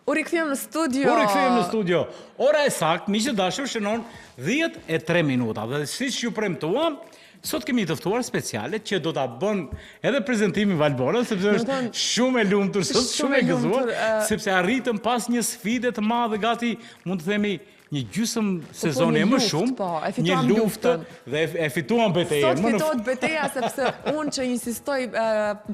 U rikëthujem në studio. Ora e saktë, miqtë dashur, shënon 10:03 minuta. Dhe siç ju premtuam, sot kemi të ftuar speciale që do ta bën edhe prezantimin Valbona, sepse është shumë e lumtur sot, shumë e gëzuar, sepse arritëm pas një sfide të madhe, gati mund të themi një gjysmë sezoni e më shumë, një luftë dhe e fituam betejën. Sot fitohet beteja sepse unë që insistoj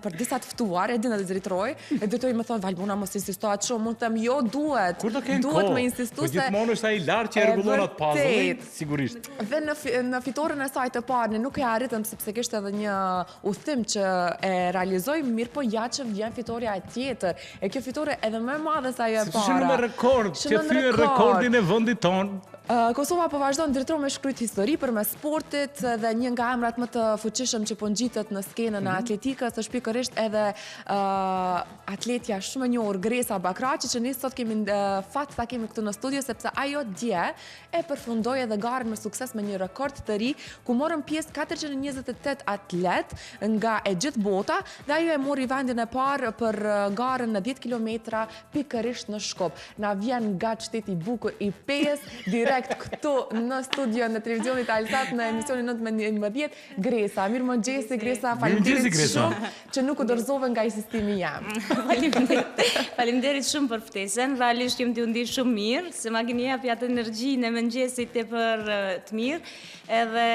për disa të ftuar, e dina dhe zritroj, e dytoj më thonë, Valbona mos insistohat shumë, mund të them jo duhet, duhet me insistu se... Po gjithmonë është ai lartë që e rregullonat puzzle-in, sigurisht. Dhe në fitoren e saj të parë, nuk e arritëm sepse kishte edhe një udhtim që e realizoj, mirë po ja që vjen fitoria e tjetër. E kjo fitore edhe më e madhe sa ajo e para. Sepse shënon me rekord, që thye rekordin e vendit tonë. Kosova po vazhdon drejtore me shkryt histori për me sportit dhe një nga emrat më të fuqishëm që po ngjitet në skenën e atletikës është pikërisht edhe atletja shumë e njohur Gresa Bakraçi që ne sot kemi fat ta kemi këtu në studio sepse ajo dje e përfundoi edhe garën me sukses me një rekord të ri ku morën pjesë 428 atlet nga e gjithë bota dhe ajo e mori vendin e parë për garën në 10 kilometra pikërisht në Shkup. Na vjen nga qyteti i bukur i Pes direkt këtu në studio në televizionit Alsat në emisionin 19 Gresa. Mirëmëngjesi Gresa, faleminderit shumë që nuk u dorëzove nga insistimi jam. Faleminderit shumë për ftesën. Realisht jam të ndi shumë mirë, se ma keni jap atë energjinë e mëngjesit tepër të mirë. Edhe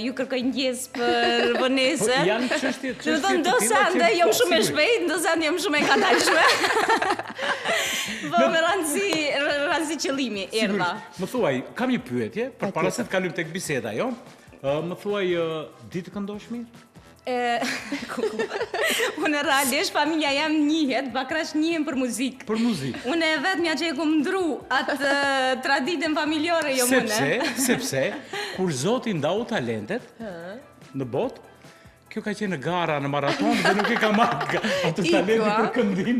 ju kërkoj ndjes për vonesën. Po janë çështje të tilla. Ndosa ande jam shumë e shpejt, ndosa jam shumë e katashme. Po me rëndësi qëllimi erdha. Më thuaj, kam një pyetje, përpara se të kalojmë tek biseda, jo? Më thuaj, di të këndosh mirë? Unë realisht, familja jam njihet, Bakraç njihen për muzikë. Për muzikë. Unë e vetëmja që e kom ndru atë traditën familjore jo mune. Sepse, kur Zoti ndau talentet në botë, kjo ka qenë gara në maraton dhe nuk e ka marrë atë talenti për këndim.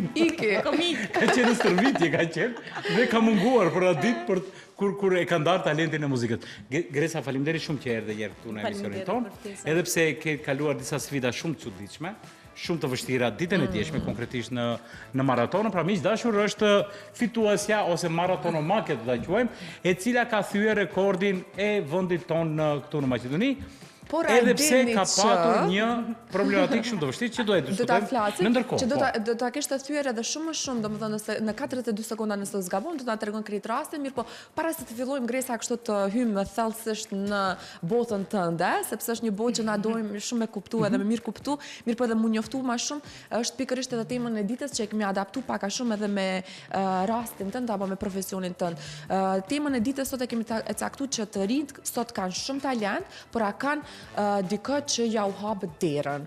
Ka qenë stërvitje, ka qenë dhe ka munguar për atë ditë për kur e ka ndarë talentin e muzikës. Gresa, faleminderit shumë që erdhe herë këtu në emisionin tonë, edhe pse ke kaluar disa sfida shumë të çuditshme, shumë të vështira ditën e djeshme, konkretisht në maratonë. Pra miq dashur, është fituesja ose maratonomake do ta quajmë, e cila ka thyer rekordin e vendit tonë këtu në Maqedoni. Edhe pse ka patur një problematik shumë të vështirë që do e diskutojmë në ndërkohë. Që do ta kishte thyer edhe shumë më shumë, domethënë në 42 sekonda nëse zgabon, do ta tregon krejt rastin, mirë po para se të fillojmë Gresa kështu të hyjmë thellësisht në botën tënde, sepse është një botë që na dojmë shumë e kuptuar edhe me mirë kuptu, mirë po edhe mu njoftu më shumë, është pikërisht edhe temën e ditës që e kemi adaptu pak a shumë edhe me rastin tënd apo me profesionin tënd. Temën e ditës sot e kemi caktuar që të rinjt sot kanë shumë talent, por a kanë dikë që ja u hapët derën.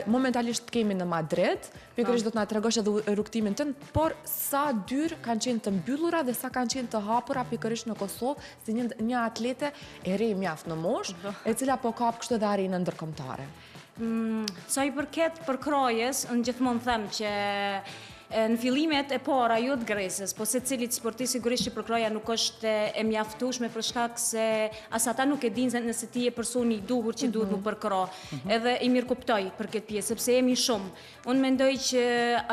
Momentalisht kemi në Madrid, pikërisht do të na tregosh edhe rrugtimin tënd, por sa dyrë kanë qenë të mbyllura dhe sa kanë qenë të hapura pikërisht në Kosovë, si një atlete e re mjaft në moshë, e cila po kap kështu edhe arenën ndërkombëtare. Sa i përket përkrojës, unë gjithmonë them që në fillimet e para jo të Gresës, po se cilit sportist sigurisht që përkroja nuk është e mjaftueshme për shkak se as ata nuk e dinë nëse ti je personi i duhur që duhet mu përkro. Edhe i mirë kuptoj për këtë pjesë, sepse jemi shumë. Unë mendoj që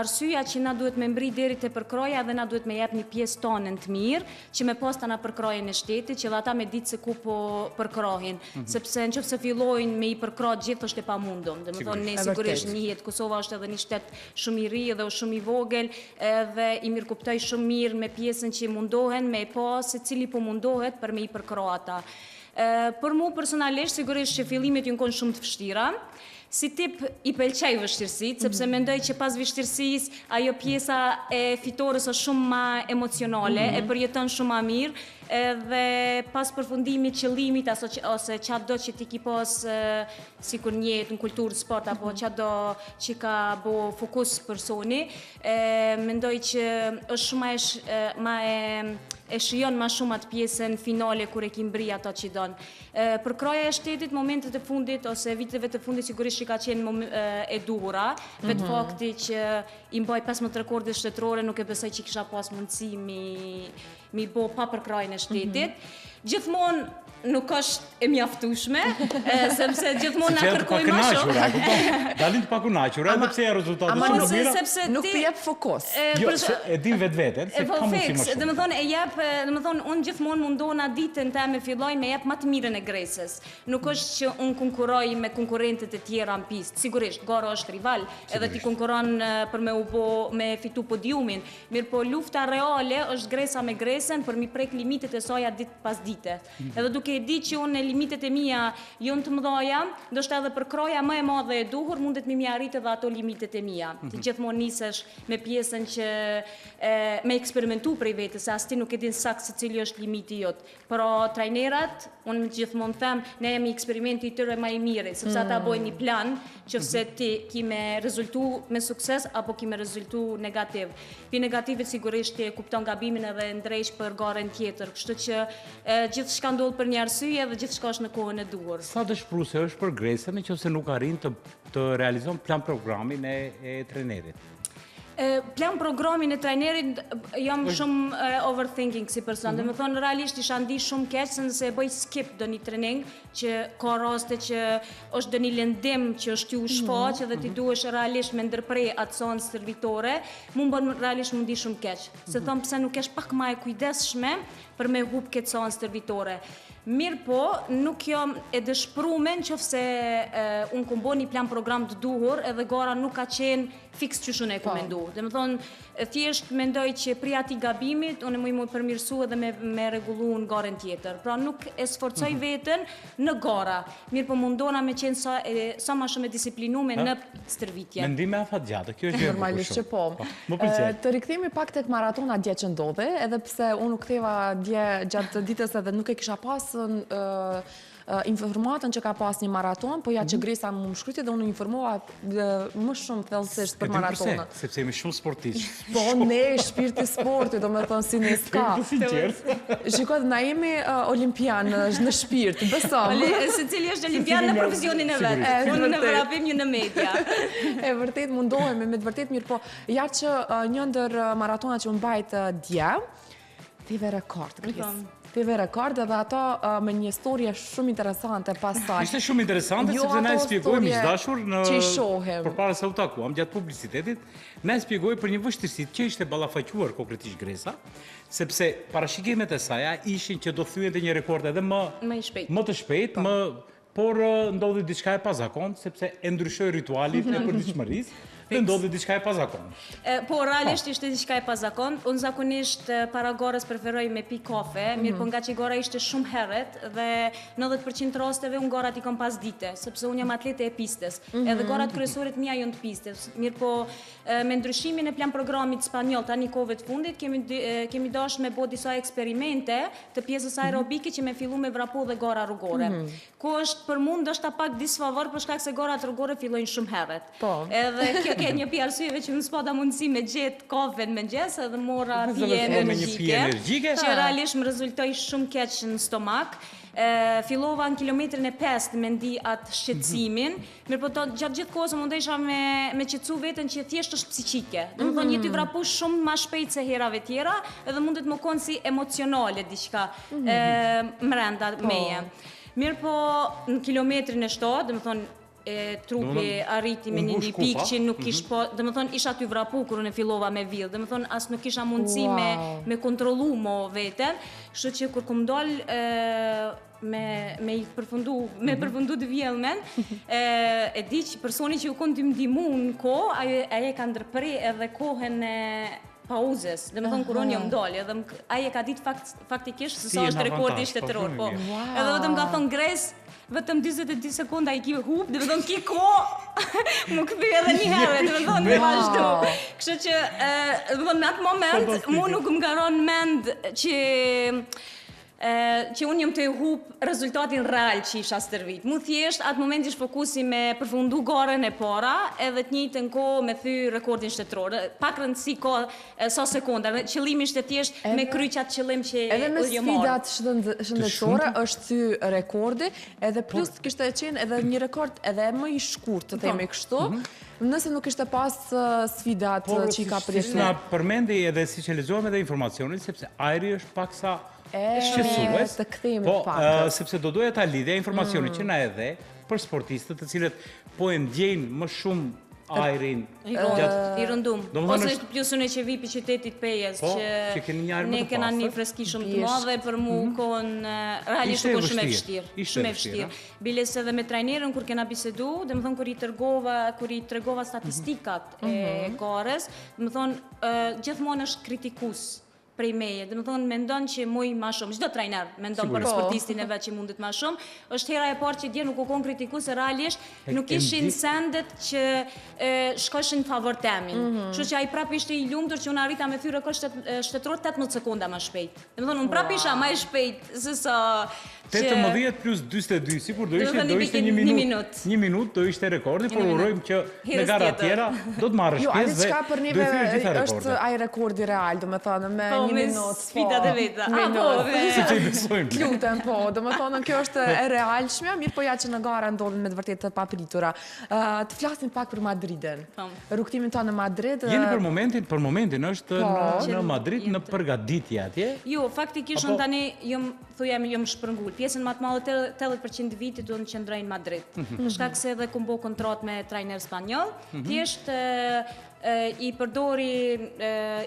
arsyeja që na duhet me mbri deri te përkroja dhe na duhet me jep një pjesë tonën të mirë, që me posta na përkrojen e shtetit, që dhe ata me ditë se ku po përkrohin. Sepse nëse fillojnë me i përkro gjithë është e pamundur. Domethënë ne sigurisht njihet Kosova është edhe një shtet shumë i ri dhe shumë i vogël, dhe i mirë kuptoj shumë mirë me pjesën që mundohen me pa se cili po mundohet për me i përkro ata. Për mu personalisht sigurisht që fillimet ju konë shumë të vështira. Si tip i pëlqej vështirësit, sepse mendoj që pas vështirësisë ajo pjesa e fitores është shumë ma emocionale, e përjeton shumë ma mirë, dhe pas përfundimit qëllimit ose qatë do që ti ki pas si kur njetë në kulturë sport apo qatë do që ka bo fokus personi, mendoj që është shumë e shijon ma shumë atë pjesën finale kur e kim bri ato që donë. Për kroja e shtetit, momentet e fundit ose viteve të fundit sigurisht që ka qenë e duhura, vetë fakti që i mbaj 15 rekorde shtetërore nuk e besoj që kisha pas mundësi mi bo pa për krajnë e shtetit. Gjithmonë nuk është e mjaftueshme, sepse gjithmonë na kërkojmë më shumë. Dalin të pakënaqur, edhe pse janë rezultatet shumë të mira. Nuk të jep fokus. Jo, e din vetveten se ka mundësi më shumë. Domethënë e jep, domethënë unë gjithmonë mundona ditën time filloj me jep më të mirën e gresës. Nuk është që unë konkurroj me konkurrentët e tjerë në pistë. Sigurisht, gara është rival, edhe ti konkuron për me fitu podiumin. Mirë po lufta reale është gresa me gresën për mi prek limitet e saj ditë pas dite. Edhe duke e di që unë limitet e mia janë të mëdha, ndoshta edhe për kroja më e madhe e duhur mundet mi arrit edhe ato limitet e mia. Ti gjithmonë nisesh me pjesën që me eksperimentu prej vetes, se as ti nuk e din saktë se cili është limiti jot. Por trajnerat, unë gjithmonë them, ne jemi eksperimenti i tyre më i mirë, sepse ata bojnë një plan, qofse ti ki me rezultu me sukses apo ki me rezultu negativ. Pi negativit sigurisht ti e kupton gabimin edhe ndrejsh për garën tjetër, kështu që gjithçka ndodh për një arsye dhe gjithçka është në kohën e duhur. Sa dëshpëruese është për gresën nëse nuk arrin të realizon plan programin e trajnerit? Plan programin e trajnerit jam shumë overthinking si person. Dhe më thonë, realisht isha ndi shumë keq se nëse e bëj skip do një trening që ka raste që është do një lëndim që është ju shfaq dhe ti duhesh realisht me ndërprej atë zonë servitore, mu më bën realisht më ndi shumë keq. Se thonë pse nuk esh pak ma e kujdesshme për me hup këtë zonë servitore. Mirë po, nuk jam e dëshprume nëse unë kom bo një plan program të duhur edhe gara nuk ka qenë fix që shune e kom mendu. Dhe më thonë, thjesht mendoj që pri ati gabimit, unë mu i përmirësu edhe me regullu në garen tjetër. Pra nuk e sforcoj veten në gara. Mirë po mundona me qenë sa ma shumë e disiplinume në stërvitje. Mendime afat gjatë, kjo është gjë normalisht që po. Të rikthemi pak tek maratona dje që ndodhi, edhe pse unë u ktheva dje gjatë ditës edhe nuk e kisha pas informatën që ka pas një maraton, po ja që Gresa më shkryti dhe unë informova më shumë thellësisht për maratonat. Sepse jemi shumë sportisht. Po, ne, shpirti sporti, do me thonë si ne s'ka. Shikoj, na jemi olimpian në shpirt, besom. Se cili është olimpian në profesionin e vetë. Unë në vrapim një në media. E vërtet mundohemi, me të vërtet mirë, po ja që një ndër maratonat që më bajt dje, tive rekord, Gris. Tive rekord edhe ato me një storje shumë interesante pasaj. Ishte shumë interesante, sepse na e spjegoj miqdashur përpara se u takuam gjatë publicitetit, na e spjegoj për një vështirësi që ishte ballafaquar konkretisht Gresa, sepse parashikimet e saj ishin që do thyente një rekord edhe më të shpejt, por ndodhi diçka e pazakontë, sepse e ndryshoi ritualit e përditshmërisë. Dhe ndodhi diçka e pazakontë. Po, realisht ishte diçka e pazakontë. Unë zakonisht para gorës preferoj me pi kafe, mirë po nga që gora ishte shumë herët dhe 90% rasteve unë gorat i kom pas dite, sepse unë jam atlete e pistës. Edhe gorat kryesorit mia janë të pistës. Mirë po, me ndryshimin e plan programit spanjoll tani kohëve të fundit, kemi dash me bo disa eksperimente të pjesës aerobike që me fillu me vrapu dhe gora rrugore. Ko është për mund është pak disfavor për shkak se gorat rrugore fillojnë shumë herët. Edhe kjo ke një pi arsyeve që në s'pada mundësi me gjetë kafe në mëngjes edhe mora pije energjike që realisht më rezultoj shumë keq në stomak. Fillova në kilometrin e 5 me ndi atë shqetësimin, mirë po gjatë gjithë kohës mundesha me qetësu vetën që thjesht është psiqike. Dhe më thonë jeti vrapu shumë ma shpejt se herave tjera edhe mundet më konë si emocionale diçka mrenda meje. Mirë po në kilometrin e 7, dhe më thonë trupi arriti me një pikë që nuk ish po, dhe më thonë isha ty vrapu kërë në fillova me villë, dhe më thonë asë nuk isha mundësi me kontrolu mo veten, shtë që kërë këm dollë me përfundu të vjellmen, e di që personi që ju konë të mdimu në ko, aje ka ndërpri edhe kohën e pauzes, dhe me thonë kur unë jam dollë, edhe aje ka ditë faktikisht se sa është rekordi shtetëror, po. Edhe vetëm ka thonë Gres, vetëm 22 sekonda i kive hup, dhe me thonë ki ko, më këthy edhe një herë, dhe me thonë me vazhdu. Kështë që në atë moment, mu nuk më garon mend që unë jam të e hup rezultatin real që isha stërvit. Mu thjesht, atë moment ish fokusi me përfundu garen e para, edhe të njëjtë në ko me thy rekordin shtetëror. Pak rëndësi ko sa sekonda, qëllimi ishte thjesht me kry qatë qëllim që u edhe me sfidat shëndetore është thy rekordi, edhe plus kishte qenë edhe një rekord edhe më i shkurt të themi kështu, nëse nuk ishte pas sfidat që i ka prishtë. Por, si nga përmendi edhe si që lezohem edhe informacionin, sepse ajri është pak sa shqetësues. Të kthehemi Po, pak. sepse do doja ta lidhja informacioni që na edhe për sportistët të cilët po e ndjejnë më shumë ajrin I rëndum. Domethënë Ose është- plusën e që vi për qytetit Pejes, Po, që keni një ajër më ne të kena një pastër. freski shumë të madhe për mu kohën realisht Ishte e kohë shumë e vështirë. vështirë. Ishte Shumë e e vështirë, vështirë. Biles edhe me trajnerën kur kena bisedu, dhe më thonë kur i tregova statistikat e garës, dhe më thonë gjithmonë është kritikus prej meje. Dhe më thonë, mendon që muj ma shumë, çdo trajner mendon për Po. sportistin e vet që mundet ma shumë, është hera e parë që dje nuk u kon kritiku se realisht nuk ishin sendet që shkoshin favor temin. Kështu që ai prap ishte i lumtur që unë arrita me thyrë shtetëror 18 sekonda më shpejt. Dhe më thonë, unë prap isha më e shpejt se sa 18 plus 42, sikur do Do ishte thënë i ishte biki një një minutë. minut. Një minutë do ishte rekordi, por Një minut. urojmë që në Herës gara tjetër. tjera do të marrësh Jo, pjesë diçka për dhe neve do të thyrësh gjitha është rekordet. ai rekordi real, domethënë me Po, 1 me minutë. sfidat e veta. Po, Minutë. Si që i besojmë. Lutem, po, domethënë kjo është e realshme, mirë po ja që në gara ndodhin me të vërtetë të papritura. Të flasim pak për Madridin. Po. Rrugtimin tonë në Madrid. Jeni për momentin është Po. në Madrid në përgatitje atje. Jo, faktikisht Apo- unë tani jom shpërngull. Pjesën më të madhe 80% e vitit do në qëndroj në Madrid. Për shkak se edhe kum bo kontrat me trajner spanjoll, thjesht i përdori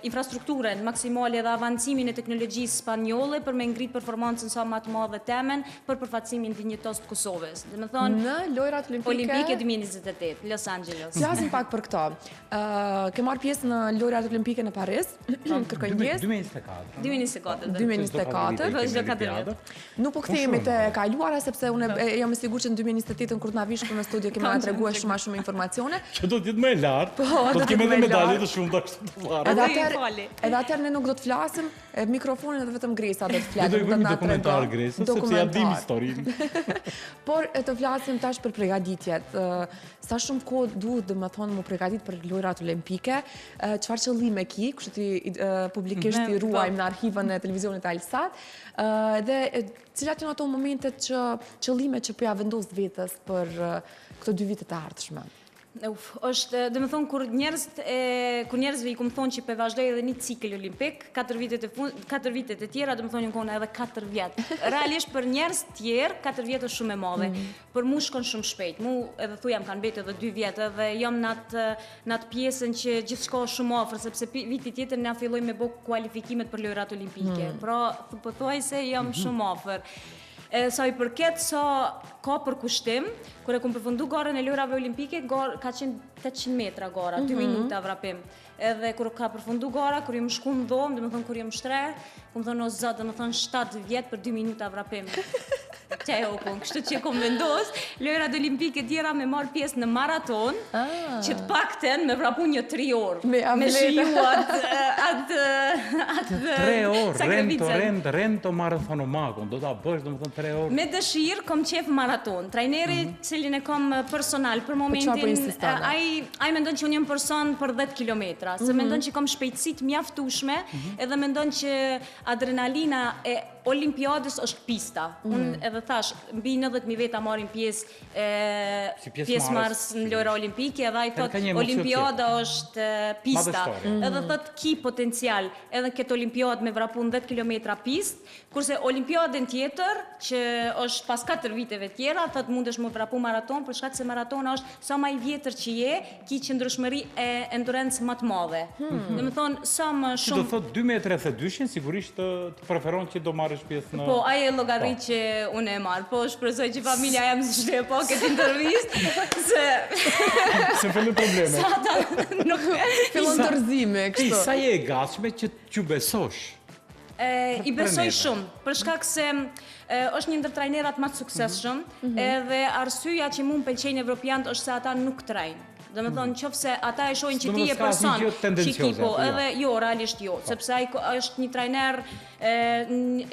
infrastrukturën maksimale dhe avancimin e teknologjisë spanjolle për me ngrit performancën sa më të madhe temen për përfaqësimin dinjitos të Kosovës. Dhe me thonë, Në lojrat Olimpike 2028, Los Angeles. Flasim pak për këto. Ke marrë pjesë në lojrat olimpike në Paris, kërkoj ndjes. 2024. 2024. 2024, Po, çdo 4 vjet. Nuk po kthehemi te kaluara sepse unë jam e sigurt që në 2028 kur të na vish në studio kemi na treguar shumë më shumë informacione. Që do t'jetë më e lartë, Po, do do të kemi t'jetë edhe më medalje lartë. të shumta kështu të varë. Edhe Oj, atëherë fali. ne nuk do të flasim, mikrofonin dhe vetëm Gresa do të Ne flasë. do i bëjmë një dokumentar Gresës, sepse ja dim historinë. Por të flasim tash për përgatitjet. Sa shumë kohë duhet domethënë mu përgatit për lojrat olimpike? Çfarë qëllime ki? Kështu ti publikisht i ruajmë në arkhivën e televizionit Alsat. Dhe cilat janë ato momentet që qëllime që po ja vendos vetës për këto 2 vite të ardhshme? Është, dhe me thonë, kur njerëzve i kumë thonë që pe vazhdoj edhe një cikl olimpik, 4 vitet e tjera, dhe me thonë një kone edhe 4 vjetë. Realisht për njerëz tjerë, 4 vjetë është shumë e madhe. Për mu shkon shumë shpejt. Mu edhe thu jam kanë betë edhe 2 vjetë, edhe jam në atë pjesën që gjithë shko shumë ofër, sepse viti tjetër nga filloj me bo kualifikimet për lojrat olimpike. Pra, thuaj se jam shumë ofër. Sa i përket sa ka për kushtim, kur e kumë përfundu garën e lojrave olimpike, ka qenë 800 metra gara, 2 minuta vrapim. Edhe kur ka përfundu gara, kur jem shku në dhomë, dhe më thonë kur jem shtrer, ku më thonë o zot, dhe më thonë 7 vjetë për 2 minuta vrapim. Që e okun, kështu që kom vendos, lojrat olimpike tjera me marë pjesë në maraton, që të pakten me vrapu një 3 orë. Me shijuat atë 3 orë, sakravicën. rento marathonomakon, do ta bësh domethënë 3 orë. Me dëshirë kom qef maraton. Trajneri cilin e kom personal për momentin, ai mendon që unë jam person për 10 kilometra, se mendon që kom shpejtësit mjaftueshme, edhe mendon që adrenalina e olimpiadës është pista. Unë edhe thash, mbi 90.000 veta marrin pjesëmarrës në lojra olimpike, edhe ai thot olimpiada është pista. Edhe thot ki potencial, edhe këtë olimpiadë me vrapun 10 kilometra pist, kurse olimpiadën tjetër, që është pas 4 viteve tjera, thot mundesh më vrapu maraton, për shkak se maratona është sa më i vjetër që je, ki qëndrueshmëri e endurancë më të madhe. Domethënë sa më shumë. Do thot 2.32 sigurisht të preferon që do marrësh pjesë në. Po, ai e llogarit që unë e marr. Po, shpresoj që familja jam s'shte po këtë intervistë, se fillon probleme. Sa ata nuk fillon dorëzime kështu. Sa je e gatshme që t'ju besosh? I besoj shumë, për shkak se është një ndër trajnerat më të suksesshëm, edhe arsyeja që mua m'pëlqejnë evropianët është se ata nuk trajnë. Do me thonë, qofse ata e shohin që ti je person, që edhe jo, realisht jo, sepse ai është një trajner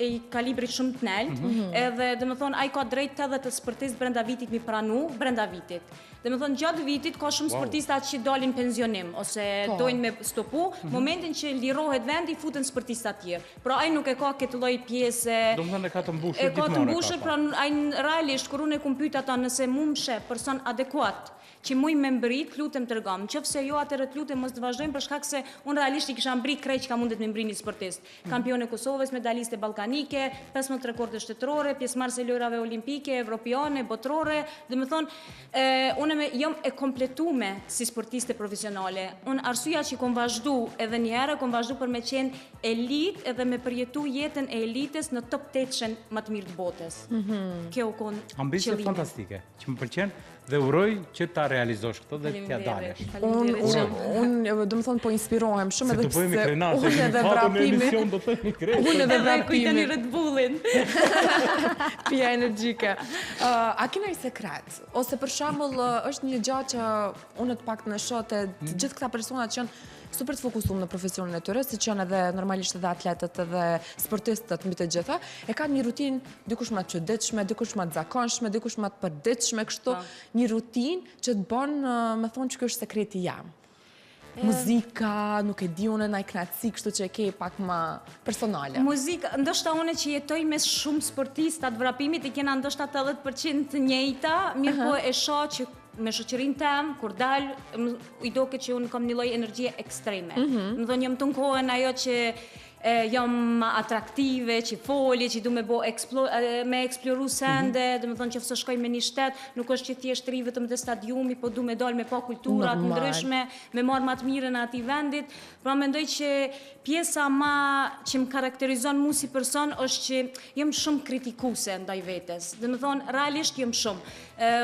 i kalibrit shumë të nelt, edhe do me thonë, ai ka drejt edhe të sportist brenda vitit mi pranu, brenda vitit. Dhe me thënë, gjatë vitit, ka shumë sportistat që dalin pensionim, ose dojnë me stopu, momentin që lirohet vendi, futen sportistat tjerë. Pra, ajë nuk e ka këtë lloj pjesë... Do më thënë e ka të mbushur e ka të gjithmonë. mbushur, pra ajë realisht, kur unë e kum pyet ata nëse mu më shep person adekuat, që muj me mbrit, lutem të rëgam. Qofse jo atëherë të lutem mos të vazhdojmë për shkak se unë realisht i kisha mbrit krejt që ka mundet me mbrit një sportist. Kampion e Kosovës, medaliste ballkanike, 15 rekorde shtetërore, pjesëmarrëse lojrave olimpike, evropiane, botërore, dhe më thonë, unë jam e kompletume si sportiste profesionale. Unë arsyeja që kom vazhdu edhe një herë, kom vazhdu për me qenë elit edhe me përjetu jetën e elitës në top 8 më të mirë të botës. Kjo u kon Ambicie fantastike, që më pëlqen dhe uroj që ta realizosh këtë dhe t'ja dalësh. Unë, do më thonë, po inspirohem shumë edhe pse unë edhe vrapimi. Unë edhe vrapimi. Kujteni Red Bullin. Pija energjike. A kena i sekret? Ose për shembull është një gjë që unë të paktën e shoh te gjithë këta persona që janë super të fokusuar në profesionin e tyre, siç janë edhe normalisht edhe atletët edhe sportistët mbi të gjitha, e kanë një rutinë dikush më të çuditshme, dikush më të zakonshme, dikush më të përditshme, kështu, një rutinë që të bën, me thonë që ky është sekreti jam. Muzika, nuk e di unë, ndaj knatësi, kështu që e ke pak më personale. Muzika, ndoshta unë që jetoj me shumë sportista të vrapimit, i kena ndoshta 80% të njëjta, mirë po e shoh që me shoqërinë tem, kur dal, i doket që unë kam një lloj energjie ekstreme. Më thonë, jam të në kohën ajo që jam atraktive, që folje, që du me eksploru sende, dhe me thonë që fësë shkoj me një shtet, nuk është që thjesht ri vetëm dhe stadiumi, po du me dal me pa kulturat ndryshme, me marrë ma të mire në ati vendit. Pra mendoj që pjesa ma që më karakterizon mu si person është që jem shumë kritikuse ndaj vetes. Dhe me thonë, realisht jem shumë.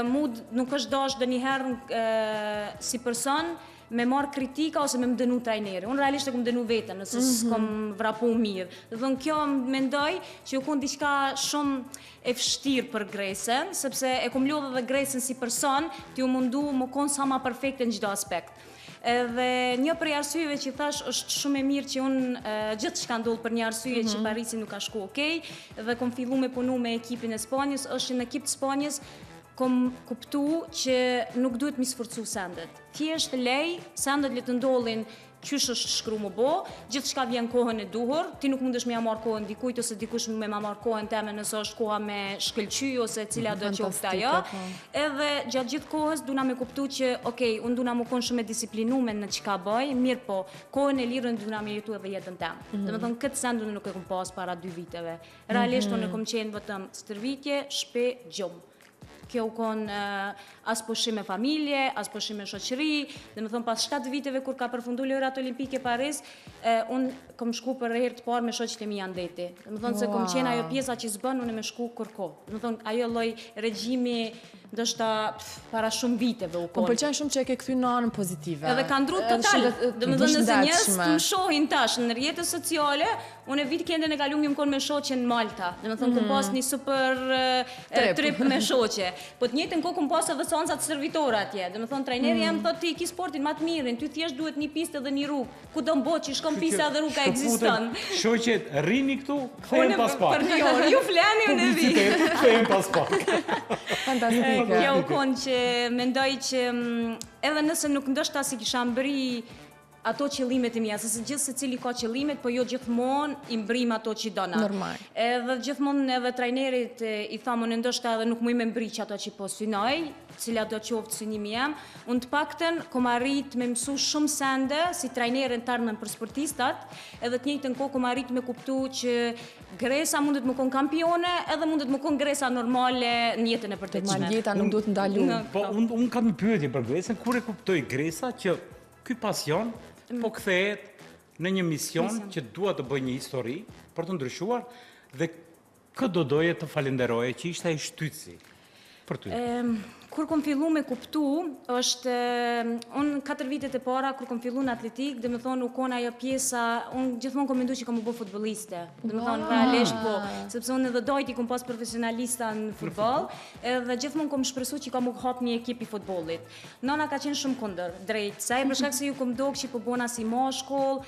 Mu nuk është dash dhe njëherë si person, me marë kritika ose me më dënu trajneri. Unë realisht e kom dënu vetën, nëse s'kom vrapu mirë. Dhe thënë, kjo mendoj që u kun diçka shumë e fështirë për Gresen, sepse e kom lodhë dhe Gresen si person, t'ju mundu më konë sa ma perfekte në gjithdo aspekt. Edhe një prej arsyeve që thash është shumë e mirë që unë gjithë që ka ndollë për një arsyje që Parisi nuk ka shku okej, dhe kom fillu me punu me ekipin e Spanjës, është në ekip të Spanjës kom kuptu që nuk duhet mi sforcu sendet. Thjesht lej, sendet le të ndollin qysh është shkru më bo, gjithë shka vjen kohën e duhur, ti nuk mundesh me marrë kohën dikujt, ose dikush me marrë kohën teme nëse është koha me shkëlqy, ose cila do qoftë ajo. Edhe gjatë gjithë kohës duna me kuptu që, okej, unë duna më konë shumë e disiplinume në qka bëj, mirë po, kohën e lirën duna me jetu edhe jetën tem. Dhe me thonë, këtë send unë nuk e kom pas para 2 viteve. Realisht unë e kom qenë vetëm stërvitje, shpe, gjumë. Kjo u konë as pushim me familje, as pushim me shoqëri, dhe me thonë pas 7 viteve kur ka përfundu lojrat olimpike Paris, unë kom shku për herë të parë me shoqët e mi janë deti. Dhe me thonë se kom qenë ajo pjesa që zbën, unë me shku kërko. Dhe me thonë ajo lloj regjimi ndoshta para shumë viteve u konë. Po pëlqen shumë që e ke kthy në anën pozitive. Edhe ka ndru total. Dhe me thonë nëse njerëz të më shohin tash në rrjetet sociale, unë e vit këndën e kaluar më konë me shoqen Malta. Dhe me thonë kom pas një super trip me shoqe. Po të njëjtën kohë kom pas edhe seanca të servitorë atje. Dhe me thonë trajneri jam thotë ti ki sportin më të mirin, ty thjesht duhet një pistë edhe një rrugë. Kudo mbot që shkon pista dhe rruga ekziston. Shoqet rrini këtu, kthehen pas pak. Për një orë, ju flani unë e vi. Kthehen pas pak. Fantastike. Kjo u konë që mendoj që edhe nëse nuk ndoshta si kisha mbri ato qëllimet e mia, se gjithë se cili ka qëllimet, po jo gjithmonë i mbrim ato që dona. Normal. Edhe gjithmonë edhe trajnerit i thamë unë ndoshta edhe nuk muj me mbri që ato që po synoj, cila do qoftë synimi jam, unë të pakten kom arrit me mësu shumë sende si trajnerën tarmen për sportistat, edhe të njëjtën kohë kom arrit me kuptu që Gresa mundet më konë kampione, edhe mundet më konë Gresa normale në jetën e përditshme. Jeta nuk duhet ndalu. Po unë kam një pyetje për Gresën, kur e kuptoj Gresa që ky pasion po kthehet në një mision që dua të bëj një histori për të ndryshuar dhe kë do doje të falenderoje që ishte ai shtytsi për ty. Kur kom fillu me kuptu, është, unë 4 vitet e para, kur kom fillu në atletik, dhe me thonë u kona ajo pjesa, unë gjithmonë kom mendu që kom u bo futboliste. Dhe me thonë, realisht po, sepse unë edhe dojti kom pas profesionalista në futbol, edhe gjithmonë kom shpresu që kom u hap një ekip i futbolit. Nona ka qenë shumë kundër, drejt, sa e për shkak se ju kom dogë që po bona si mashkull,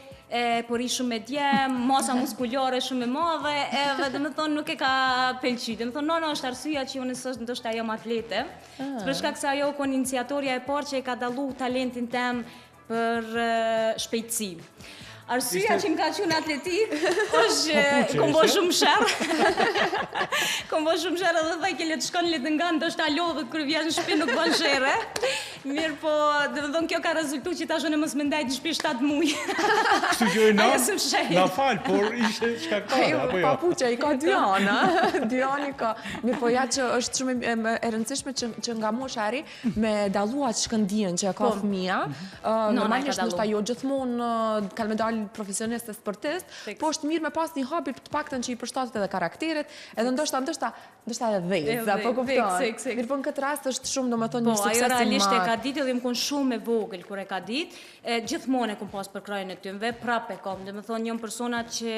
por i shumë me djem, masa muskulore shumë e madhe, edhe dhe më thonë nuk e ka pëlqy. Dhe më thonë, nona është arsyeja që unë sështë ndoshta jam atlete, për shkak se ajo kon iniciatorja e parë që e ka dallu talentin tem për shpejtësi. Arsyeja që më ka qenë atletik është kom bo shumë sherr. Kom bo shumë sherr edhe thaj ke le të shkon le të ngan ndoshta lodhet kur vjen në shtëpi nuk bën sherrë. Mirë po, dhe më thonë kjo ka rezultu që tash unë mos më ndaj të shtëpi 7 muaj. Kështu që na fal, por ishte shkaktare apo jo? Papuçja i ka dy ana. Dy anë ka. Mirë po ja që është shumë e rëndësishme që nga mosha e ri me dalluat shkëndijën që ka fëmia. Normalisht ndoshta jo gjithmonë kanë me dal profesionist e sportist, po është mirë me pas një hobi të paktën që i përshtatet edhe karakterit, edhe ndoshta edhe dhejtë, apo kupton. Mirë po në këtë rast është shumë domethënë një sukses i madh. Po, ajo realisht e ka ditë dhe më kon shumë e vogël kur e ka ditë. Gjithmonë e kom pas për krajën e tymve, prapë e kom. Domethënë jam persona që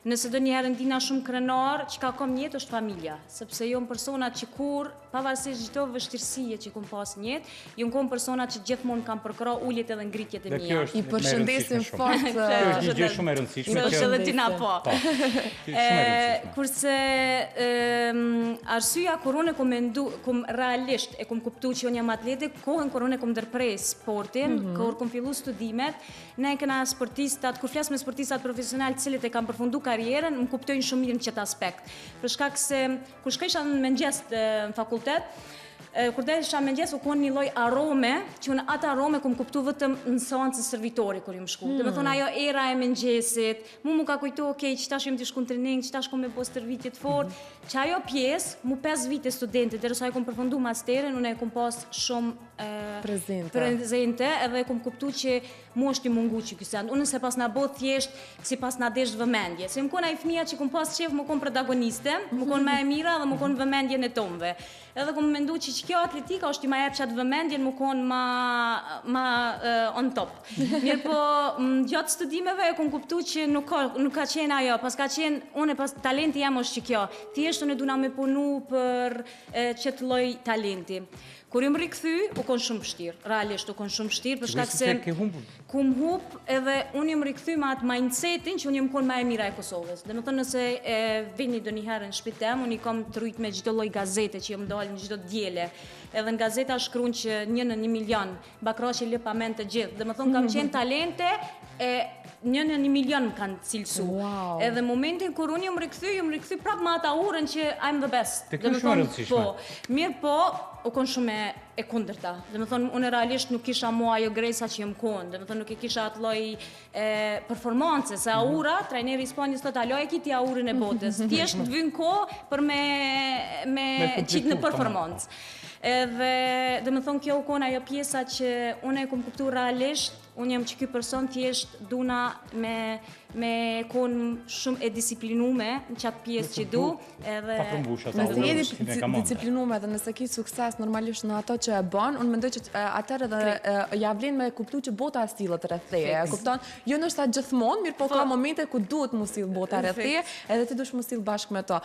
nëse donjëherë ndina shumë krenar, çka kam në jetë është familja, sepse jam persona që kur pavarësisht çdo vështirësie që kom pas në jetë, jam kom persona që gjithmonë kam përkrah uljet edhe ngritjet e mia. I përshëndesim fort. Kjo është një gjë shumë e rëndësishme. Është edhe ti na po. Kurse arsyeja kur unë kom realisht e kom kuptuar që unë jam atlete, kohën kur unë kom ndërpres sportin, kur kom filluar studimet, ne kena sportistat, kur flas me sportistat profesional të cilët e kanë përfunduar karrierën, më kuptojnë shumë mirë në këtë aspekt. Për shkak se kur shkojsha në mëngjes në fakultet, kur desha mëngjes u kon një lloj arome, që unë atë arome kom kuptu vetëm në seancën servitori kur jam shku. Domethënë ajo era e mëngjesit, mu ka kujtu, okay, që tash jam të shku në trening, që tash kom me bos stërvitje të fort, që ajo pjesë, mu 5 vite studente, derisa e kom përfundu masterin, unë e kom pas shumë prezente, edhe e kom kuptu që mu është i mungu që kësën. Unë se pas na bot thjesht, si pas na desh vëmendje. Se më kon ai fëmia që kom pas qef, më kon protagoniste, më kon më e mira dhe më kon vëmendjen e tomve. Edhe kom mendu që kjo atletika është i ma jep qatë vëmendjen, më kon ma on top. Mirë po, gjatë studimeve e kom kuptu që nuk ka qenë ajo, pas ka qenë, unë pas talenti jam është që kjo. Thjesht unë duna me punu për qëtë lloj talenti. Kur jam rikthy, u kon shumë vështirë, realisht u kon shumë vështirë, për shkak se kum humb edhe unë jam rikthy me atë mindsetin që unë jam kon më e mira e Kosovës. Domethënë nëse vini ndonjëherë në shtëpinë tem, unë kam të rrit me çdo lloj gazete që jam dalë në çdo diele. Edhe në gazeta shkruan që 1 në 1 milion, bakraçi lë pament të gjithë. Domethënë kam qenë talente e 1 në 1 milion kanë cilësu. Edhe momentin kur unë jam rikthy prapë me ata urën që I'm the best. Domethënë po, mirë po, u kon shumë e kundërta. Domethënë unë realisht nuk kisha mua ajo gresa që jam kon. Domethënë nuk e kisha atë lloj performance, se aura, trajneri i Spanjës thotë alo e kiti aurën e botës. Thjesht të vjen kohë për me qit në performance. Edhe domethënë kjo u kon ajo pjesa që unë e kom kuptuar realisht, unë jam që ky person thjesht duna me kon shumë e disiplinume në qatë pjesë që du, edhe... Nëse jedi disiplinume dhe nëse ki sukses normalisht në ato që e bën, unë mendoj që atër edhe javlin me kuptu që bota stilët rrethëje, kupton? Jo nështë ta gjithmonë, mirë po ka momente ku duhet mu stil bota rrethëje, edhe ti dush mu stil bashkë me to.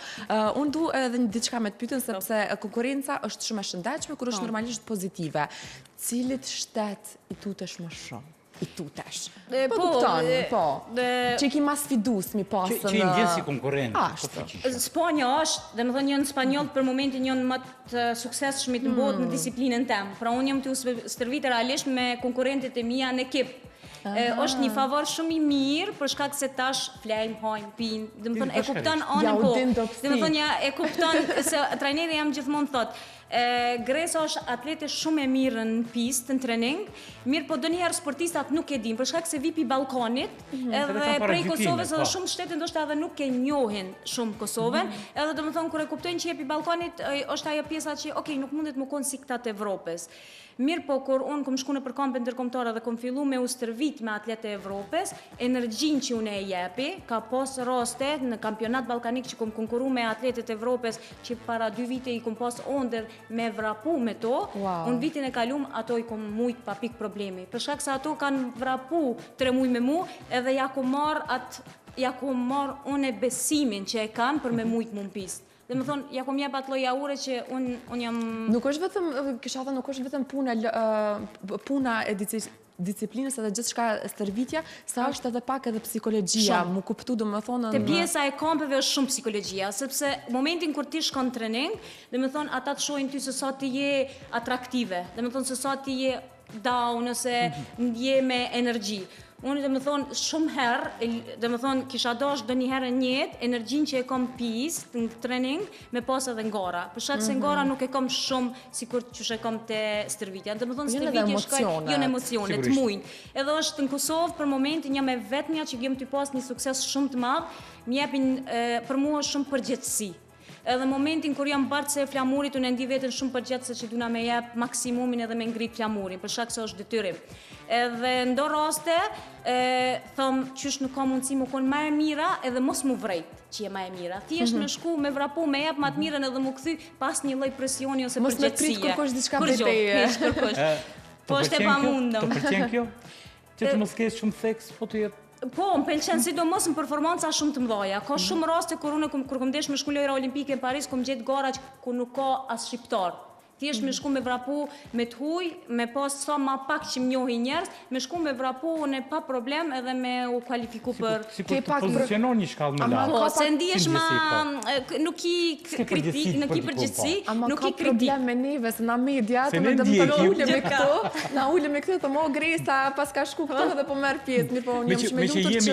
Unë du edhe një diçka me të pytën, sepse konkurenca është shumë e shëndetshme, kur është normalisht pozitive. Cilit shtet i tutesh më shumë? I tutesh. Po kupton, po. Që i ki mas fidus mi pasën... Që i ndjenë si konkurent. Ashtë. Spanja është, dhe më thënë njën spanjoll për momentin njën më të sukses shmit në botë në disiplinën tem. Pra unë jam të stërvit realisht me konkurentit e mija në ekip. është një favor shumë i mirë për shkak se tash flejmë, hajmë, pinë, dhe më thënë e kupton anën po. Dhe më thënë e kupton se trajneri jam gjithmonë thotë. Gresa është atlete shumë e mirë në pistë, në trening, mirë po dënjëherë sportistat nuk e din, për shkak se vipi Ballkanit, edhe prej Kosovës edhe shumë shtete ndoshta edhe nuk e njohin shumë Kosovën, edhe do të thonë kur e kuptojnë që jepi Ballkanit është ajo pjesa që okay, nuk mundet më kon si këta të Evropës. Mirë po, kur unë kom shku në përkampe ndërkombëtare dhe kom fillu me u stërvit me atlete e Evropës, energjin që unë e jepi, ka pos raste në kampionat balkanik që kom konkuru me atletet e Evropës, që para 2 vite i kom pos onder me vrapu me to, unë vitin e kalum ato i kom mujt pa pik problemi. Për shkak se ato kanë vrapu 3 muj me mu, edhe ja kom marr unë besimin që e kanë për me mujt mu në pistë. Dhe më thonë, ja kom jep atë lloj aure që unë jam... Nuk është vetëm, kisha thënë, nuk është vetëm puna e disiplinës edhe gjithçka stërvitja, sa është edhe pak edhe psikologjia, mu kuptu domethënë. Te pjesa e kampeve është shumë psikologjia, sepse momentin kur ti shkon trening, domethënë ata të shohin ty se sa ti je atraktive, domethënë se sa ti je down ose je me energji. Unë domethënë shumë herë, domethënë kisha dash ndonjëherë në jetë energjinë që e kam pis në trening me pas edhe ngara. Për shkak se ngara nuk e kam shumë sikur që e kam te stërvitja. Domethënë stërvitja shkoj jo në emocione, të mujnë. Edhe është në Kosovë për momentin jam me vetmja që jem të pas një sukses shumë të madh, më japin për mua shumë përgjegjësi. Edhe momentin kur jam bartë se flamurit, unë e ndi vetën shumë përgjegjës se që duna me jep maksimumin edhe me ngrit flamurin, për shkak se është detyrim. Edhe ndo raste, thom qysh nuk ka mundësi më konë ma e mira edhe mos mu vrejt që je ma e mira. Thjesht me shku, me vrapu, me jep ma të mirën edhe mu këthy pas një lloj presioni ose përgjegjësie. Mos me prit kërkosh diçka beteje. Po është e pamundëm. Të pëlqen kjo? Që të mos kesh shumë seks, po të jetë. Po, më pëlqen sidomos në performanca shumë të mëdha. Ka shumë raste kur unë kur kom desh me shku lojra olimpike në Paris, kom gjetë gara ku nuk ka as shqiptar. Thjesht me shku me vrapu me të huj, me pas sa ma pak që më njohi njerëz, me shku me vrapu unë pa problem edhe me u kualifiku për... Sikur të pozicionon një shkallë më lartë. Po, se ndihesh ma... nuk i kritik, nuk i përgjithësi, nuk i kritik. Ka problem me neve, se na media, të me dëmë të ullëm me këto, na ullëm me këto, të mo Gresa, pas ka shku këto dhe po merë pjesë, mirë po unë jam shumë e lutur që...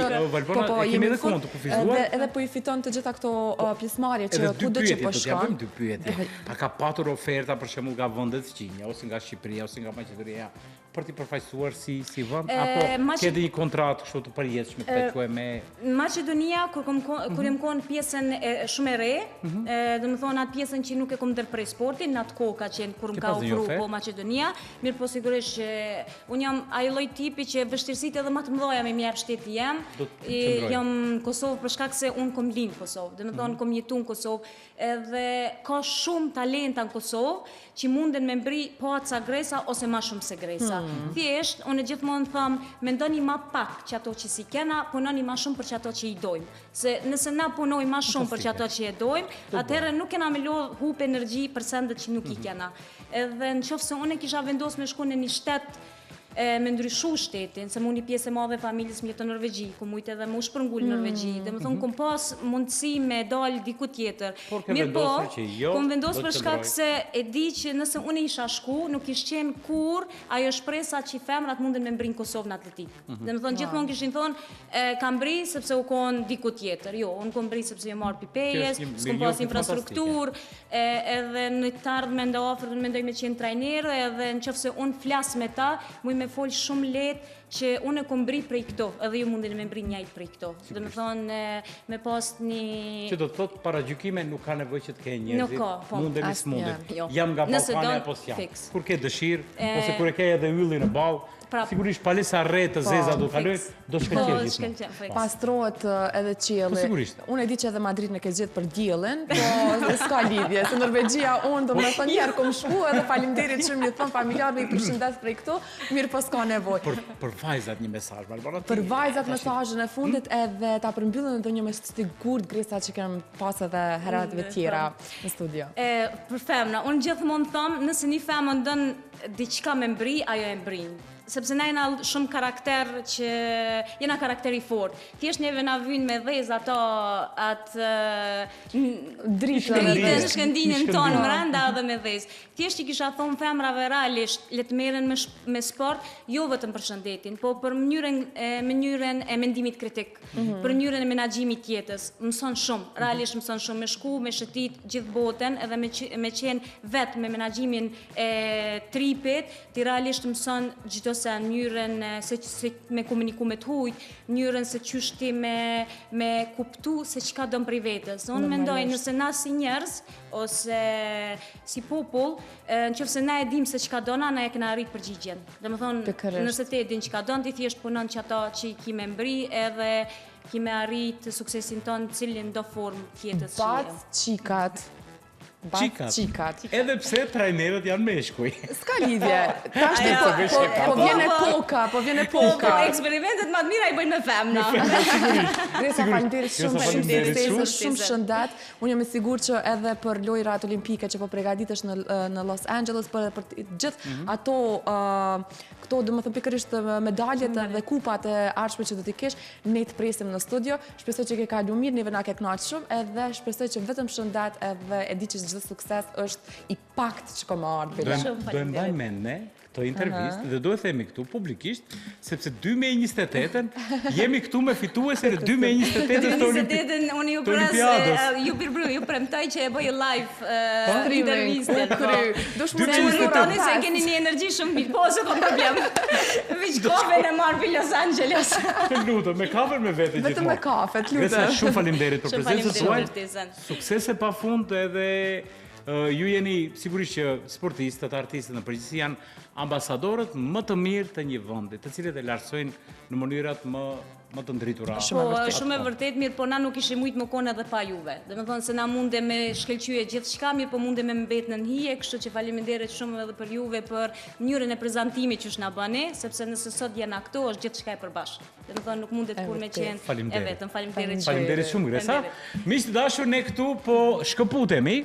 Edhe po i fiton të gjitha këto pjesëmarrje që kudo që po shkon. Dy pyetje. A ka patur oferta për shembull nga vendet Fqinja ose nga Shqipëria ose nga Maqedonia për t'i përfaqësuar si vend apo keni një kontratë kështu të përjetshme të quaj me Maqedonia kur jam kon pjesën shumë e re, domethënë atë pjesën që nuk e kam ndërprer sportin, në atë kohë ka qenë kur më ka ofruar po Maqedonia, mirë po sigurisht unë jam ai lloj tipi që vështirësitë edhe më të mëdha më jep shteti jam. Jam në Kosovë për shkak se unë kom lind në Kosovë, domethënë kom jetuar në Kosovë, edhe ka shumë talenta në Kosovë që munden me mbri po aca Gresa ose ma shumë se Gresa. Thjesht, unë gjithmonë thëm, mendoni ma pak që ato që si kena, punoni ma shumë për që ato që i dojmë. Se nëse na punoj ma shumë për që ato që i dojmë, atëherë nuk kena me lodhë hup energji për sendet që nuk i kena. Edhe në qofë se unë kisha vendos me shku në një shtet me ndryshu shtetin, se mu një pjesë e madhe e familjes më jetë në Norvegji, ku mujtë edhe mu shpërngull në Norvegji, dhe më thonë, kom pas mundësi me dalë diku tjetër. Mirë po, kom vendosë për shkak se e di që nëse unë isha shku, nuk ishtë qenë kur ajo shpresa që i femrat munden me mbri në Kosovë në atletik. Dhe më thonë, gjithmonë kishin thonë, kam mbri sepse u konë diku tjetër. Jo, unë kom mbri sepse jo marë pipejes, s'kom pas infrastruktur, edhe në të ardhme nda ofër dhe mendoj me qenë trajnerë, edhe në qofë se unë flas me ta, me folë shumë letë që unë e kom bri prej këto, edhe ju mundin me mbri njajtë prej këto. Dhe me thonë, me pas një... Që do të thotë, para gjykime nuk ka nevoj që të ke njerëzit. Nuk ka, po. Mundin i s'mundin. Jam nga Balkani apo s'jam. Kur ke dëshirë, ose kur e ke edhe ylli në balë, sigurisht palesa rreth të zeza do kaloj, do shkëlqej gjithmonë. Pastrohet edhe qielli. Sigurisht. Unë e di që edhe Madrid në ke gjetë për diellin, po s'ka lidhje. Se Norvegjia unë do me thënë njerë kom shku edhe faleminderit shumë një thënë familjarëve i përshëndes prej këtu, mirë po s'ka nevojë. Për vajzat një mesazh, Barbara. Për vajzat mesazhin e fundit edhe ta përmbyllën edhe një me sigurt Gresa që kem pas edhe heratëve tjera në studio. Për femna, unë gjithmonë them, nëse një femër ndon diçka me mbri, ajo e mbrin. Sepse na jena shumë karakter që jena karakter i fort. Thjesht neve na vynë me dhez ato atë dritën shkëndinjën tonë mrenda edhe me dhez. Thjesht i kisha thonë femrave realisht le të merren me sport, jo vetëm për shëndetin, po për mënyrën e mendimit kritik, për mënyrën e menaxhimit jetës. Mëson shumë, realisht mëson shumë me shku, me shëtit gjithë botën edhe me qenë vetë me menaxhimin e tripit, ti realisht mëson gjithë se mënyrën se me komuniku me të hujt, mënyrën se qyshti me kuptu se qka dëm prej vetës. Unë mendoj nëse na si njerëz, ose si popull, në qëfë se na e dim se qka dona, na e këna arrit përgjigjen. Dhe më thonë, nëse te e din qka don, ti thjesht punon që ato që i kime mbri, edhe kime arrit suksesin tonë cilin do formë tjetës që Bac qikat. Qikat. Edhe pse trajnerët janë meshkuj. S'ka lidhje. Tashti po vjen epoka. Po, eksperimentet më të mira i bëjnë me femna. Gresa, faleminderit shumë shëndet. Unë jam e sigurt që edhe për lojrat olimpike që po përgatitesh në Los Angeles për gjithë ato këto domethënë pikërisht medaljet dhe kupat e ardhshme që do t'i kesh, ne të presim në studio. Shpresoj që ke kaluar mirë, neve na ke kënaqur shumë edhe shpresoj që vetëm shëndet edhe e di që gjithë sukses është i pakt që ka ardhur. Do e mbaj mend ne këto intervistë dhe do e themi këtu publikisht, sepse 2028-ën jemi këtu me fituese në 2028-ën të Olimpikës. Unë ju premtoj që e bëj live intervistën. Do shmuroni se keni një energji shumë mirë, po ose ka problem. Veç kafen e marr për Los Angeles. Të lutem, me kafe me vete gjithmonë. Vetëm me kafe, të lutem. Gresa, shumë faleminderit për prezencën tuaj. Suksese pafund edhe ju jeni sigurisht që sportistët, artistët në përgjithësi janë ambasadorët më të mirë të një vendi, të cilët e lartësojnë në mënyrat më të ndritura. Po, shumë e vërtet mirë, po na nuk ishim mujt më konë edhe pa juve. Domethënë se na munde me shkëlqyje gjithçka, mirë po munde me mbet në hije, kështu që faleminderit shumë edhe për juve për mënyrën e prezantimit që na bëni, sepse nëse sot jena këtu është gjithçka e përbashkët. Domethënë nuk mundet kur me qenë e vetëm. Faleminderit shumë Gresa. Miq të dashur, ne këtu po shkëputemi.